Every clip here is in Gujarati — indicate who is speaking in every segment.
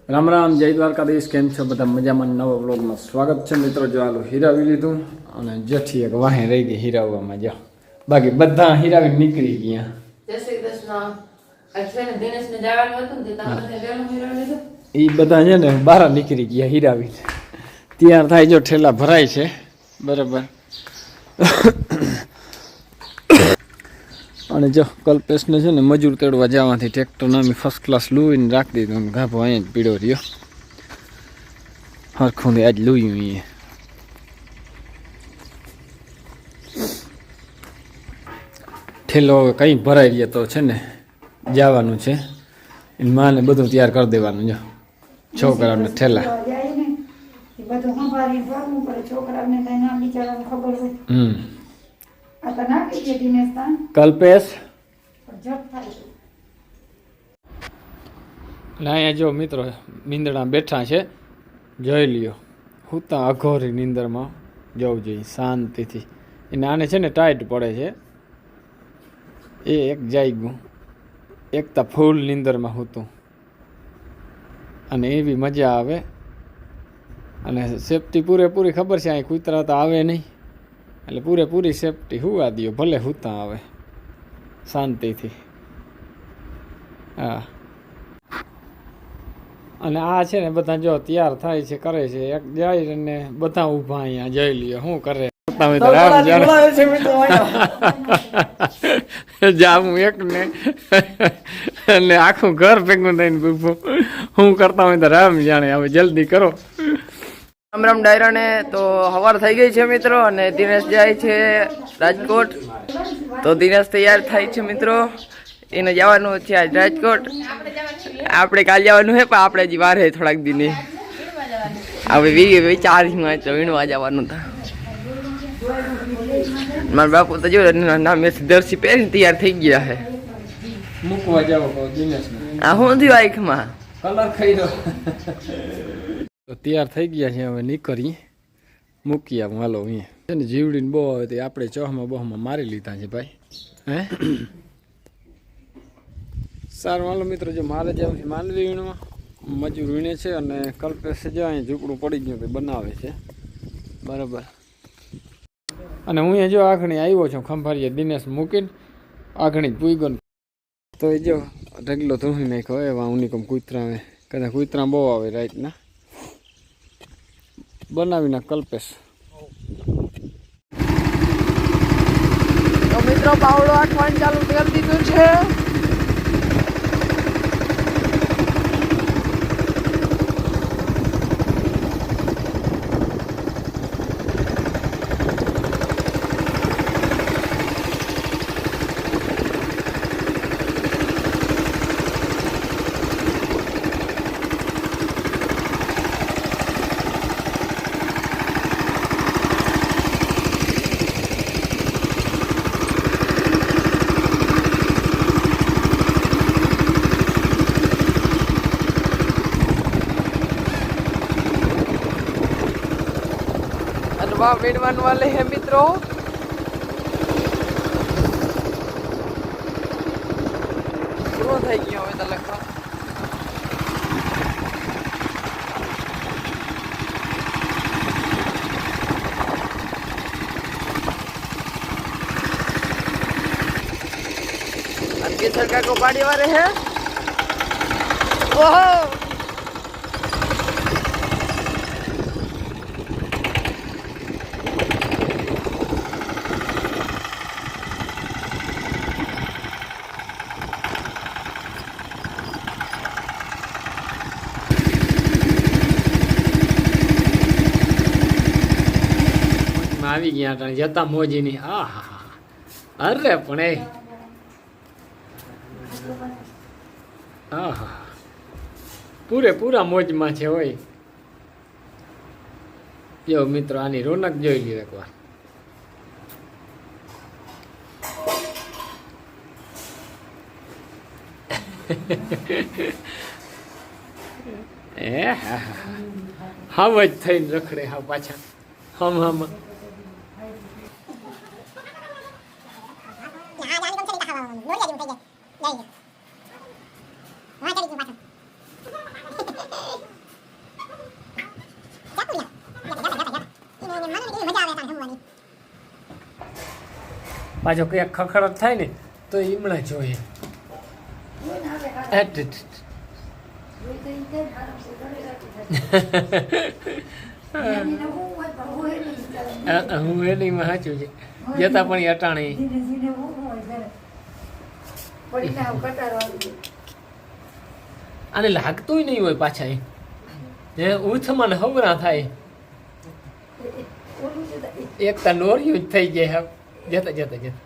Speaker 1: રામ રામ, જય દ્વારકાધીશ. કેમ છો બધા? મજામાં? નવા બ્લોગમાં સ્વાગત છે મિત્રો. જો આલું હીરાવી લીધું અને જેઠી એક વાહે રહી ગઈ હીરાવવામાં. જો બાકી બધા હીરાવી નીકળી ગયા. એ બધા છે ને બહાર નીકળી ગયા હીરાવી. તૈયાર થાય, જો ઠેલા ભરાય છે બરાબર. અને જો કલ્પેશને છે ને મજૂર તેડવા જવાથી ટ્રેક્ટર નામી ફર્સ્ટ ક્લાસ લૂઈને રાખી દીધું. ગાભો અહીંયા જ પીડો રહ્યો હરખું આજ લૂયું. એ ઠેલો હવે કંઈ ભરાઈ ગયા તો છે ને જવાનું છે. એની માને બધું તૈયાર કરી દેવાનું. જો છોકરાઓને ઠેલા કલ્પેશ અહીંયા જો મિત્રો નીંદણા બેઠા છે, જોઈ લ્યો. હું તો અઘોરી નીંદરમાં જવું જોઈએ શાંતિથી. એને આને છે ને ટાઈટ પડે છે. એ એક જાય ગયું, એક તો ફૂલ નીંદરમાં હતું અને એવી મજા આવે. અને સેફટી પૂરેપૂરી ખબર છે. અહીં કૂતરા તો આવે નહીં એટલે પૂરેપૂરી સેફટી હુવા દો, ભલે હુતા આવે શાંતિથી. હા, અને આ છે ને બધા જો તૈયાર થાય છે, કરે છે. એક જાય અને બધા ઊભા અહીંયા જઈ લ્યો શું કરે. જામું એક ને અને આખું ઘર ભેગું થઈને ઊભું શું કરતા હોય તો રામ જાણે. હવે જલ્દી કરો.
Speaker 2: રામ રામ ડાયરાને. તો સવાર થઈ ગઈ છે મિત્રો અને દિનેશ જાય છે રાજકોટ. તો દિનેશ તૈયાર થાય છે મિત્રો, એને જવાનું છે આજ રાજકોટ. આપણે કાલ જવાનું છે પણ આપણે હજી વાર છે થોડાક દિને. હવે 4 તો વીણવા જવાનું હતા. મારા બાપુ તો જો નામે દર્શી પહેરીને તૈયાર થઈ ગયા છે.
Speaker 1: મૂકવા જાવ દિનેશ.
Speaker 2: આ શું થયું આંખમાં?
Speaker 1: કલર ખાઈ દો. તો તૈયાર થઈ ગયા છે, હવે નીકળી મૂકી આવું. હાલો અહીંયા છે ને જીવડીને બહુ આવે તો આપણે ચોહમાં બહમાં મારી લીધા છે ભાઈ. હે સારું હાલો મિત્રો. જો મારે જવું છે માંડવી વીણવા. મજૂર વીણે છે અને કલ્પેશ જો અહીંયા ઝૂકડું પડી ગયું તો બનાવે છે બરાબર. અને હું અહીંયા જો આખણી આવ્યો છું ખંભારીએ દિનેશ મૂકીને આખણી જ પૂગ્યો. તો એ જો ઢગલો ધૂણી નાખ્યો. એવા ઉનિકમ કૂતરા આવે, કદાચ કૂતરા બહુ આવે રાતના. બનાવી ના કલ્પેશ.
Speaker 2: તો મિત્રો પાવડો આઠવાનું ચાલુ કરી દીધું છે. वीणवान वाले हैं मित्रों. पूरो થઈ ગયો હવે તો લખો. अनके सरकार को पाड़ी वाले हैं. ओहो
Speaker 1: આવી ગયા હતા જતા મોજીની. હા હા, અરે પણ એ હા હા પૂરેપૂરા મોજમાં છે હોય. જો મિત્રો આની રોનક જોઈ લ્યો એકવાર. એ હા હા જ થઈને રખડે. હા પાછા હમ
Speaker 3: Wah, jadi pakai.
Speaker 1: પાછો ક્યાંક ખખડત થાય ને તો ઈમણા જોઈએ. હું વેડિંગમાં સાચું છે જતા પણ એ અટાણી આને લાગતું નહીં હોય પાછા એ ઉથમાં હવરા થાય એક તો નોરિયું જ થઈ જાય જતા જતા જતા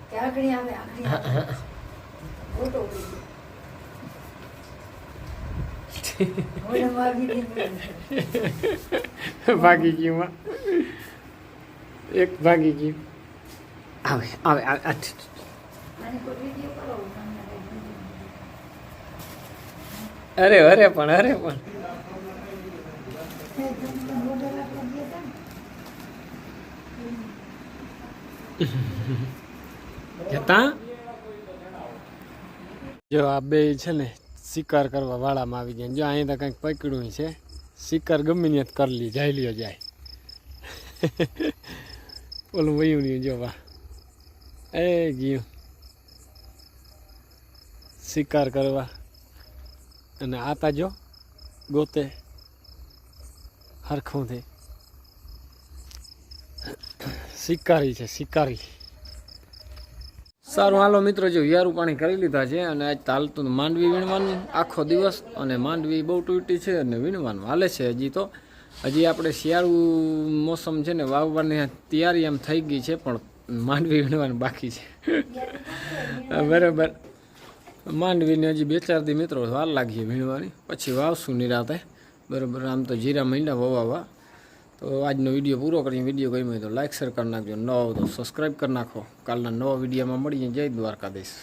Speaker 1: ભાગી ગયું એક ભાગી ગયું આવે આવે આવે અરે અરે પણ જતા જો આ બે છે ને શિકાર કરવા વાળામાં આવી જાય. જો અહીં તો કંઈક પકડ્યું છે શિકાર ગમે ને કરી લી જાય લ્યો જાય ઓલું વયું નહીં જો વા એ ગયું શિકાર કરવા અને આતા જો ગોતે હરખું થઈ શિકારી છે શિકારી. સારું હાલો મિત્રો જો યારું પાણી કરી લીધા છે અને આજ ચાલતું માંડવી વીણવાનું આખો દિવસ અને માંડવી બહુ તૂટી છે અને વીણવાનું હાલે છે. હજી આપણે શિયાળુ મોસમ છે ને વાવવાની તૈયારી એમ થઈ ગઈ છે પણ માંડવી વીણવાનું બાકી છે બરાબર. માંડવીને હજી 2-4 દી મિત્રો વાર લાગીએ વીણવાની પછી વાવશું નિરાતે બરાબર. આમ તો જીરા મીંડા વવાવા. તો આજનો વિડીયો પૂરો કરીએ. વિડીયો ગમ્યો તો લાઈક શેર કરી નાખજો, ન હોય તો સબસ્ક્રાઈબ કરી નાખો. કાલના નવા વિડીયોમાં મળીએ. જય દ્વારકાધીશ.